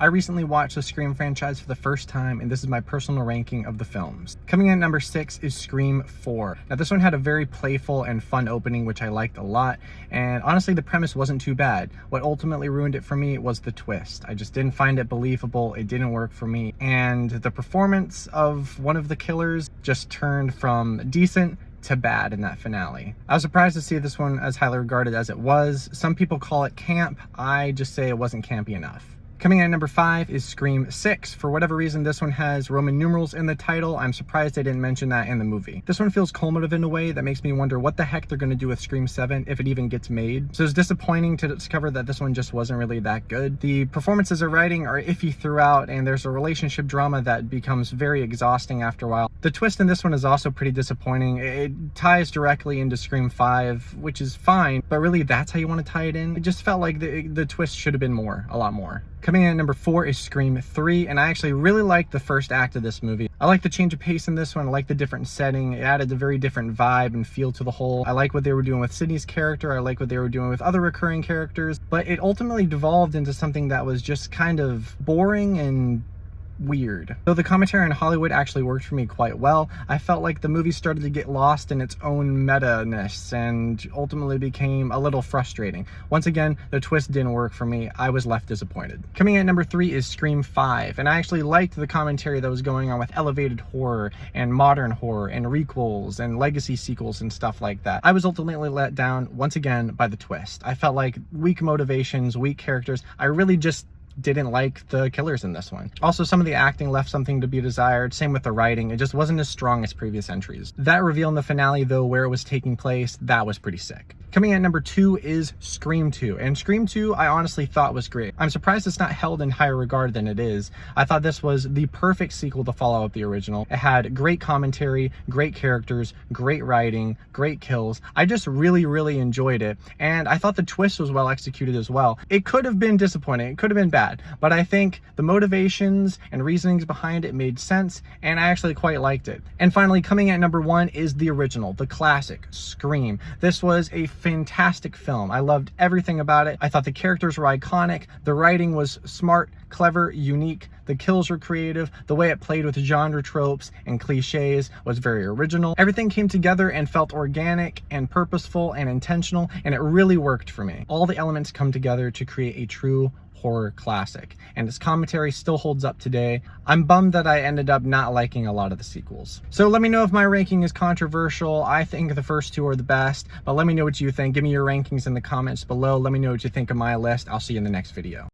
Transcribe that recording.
I recently watched the Scream franchise for the first time, and this is my personal ranking of the films. Coming in at number 6 is Scream 4. Now this one had a very playful and fun opening, which I liked a lot, and honestly the premise wasn't too bad. What ultimately ruined it for me was the twist. I just didn't find it believable, it didn't work for me, and the performance of one of the killers just turned from decent to bad in that finale. I was surprised to see this one as highly regarded as it was. Some people call it camp, I just say it wasn't campy enough. Coming in at number 5 is Scream 6. For whatever reason, this one has Roman numerals in the title. I'm surprised they didn't mention that in the movie. This one feels cumulative in a way that makes me wonder what the heck they're going to do with Scream 7 if it even gets made. So it's disappointing to discover that this one just wasn't really that good. The performances or writing are iffy throughout, and there's a relationship drama that becomes very exhausting after a while. The twist in this one is also pretty disappointing. It ties directly into Scream 5, which is fine, but really that's how you want to tie it in? It just felt like the twist should have been a lot more. Coming in at number 4 is Scream 3, and I actually really liked the first act of this movie. I like the change of pace in this one. I like the different setting. It added a very different vibe and feel to the whole. I like what they were doing with Sydney's character. I like what they were doing with other recurring characters, but it ultimately devolved into something that was just kind of boring and weird. Though the commentary on Hollywood actually worked for me quite well, I felt like the movie started to get lost in its own meta-ness and ultimately became a little frustrating. Once again, the twist didn't work for me. I was left disappointed. Coming in at number 3 is Scream 5, and I actually liked the commentary that was going on with elevated horror and modern horror and requels and legacy sequels and stuff like that. I was ultimately let down once again by the twist. I felt like weak motivations, weak characters. I really just didn't like the killers in this one. Also, some of the acting left something to be desired. Same with the writing. It just wasn't as strong as previous entries. That reveal in the finale, though, where it was taking place, that was pretty sick. Coming at number 2 is Scream 2, and Scream 2 I honestly thought was great. I'm surprised it's not held in higher regard than it is. I thought this was the perfect sequel to follow up the original. It had great commentary, great characters, great writing, great kills. I just really enjoyed it, and I thought the twist was well executed as well. It could have been disappointing, it could have been bad, but I think the motivations and reasonings behind it made sense, and I actually quite liked it. And finally, coming at number 1 is the original, the classic, Scream. This was a fantastic film. I loved everything about it. I thought the characters were iconic, the writing was smart, clever, unique, the kills were creative, the way it played with genre tropes and cliches was very original. Everything came together and felt organic and purposeful and intentional, and it really worked for me. All the elements come together to create a true horror classic, and its commentary still holds up today. I'm bummed that I ended up not liking a lot of the sequels. So let me know if my ranking is controversial. I think the first 2 are the best, but let me know what you think. Give me your rankings in the comments below. Let me know what you think of my list. I'll see you in the next video.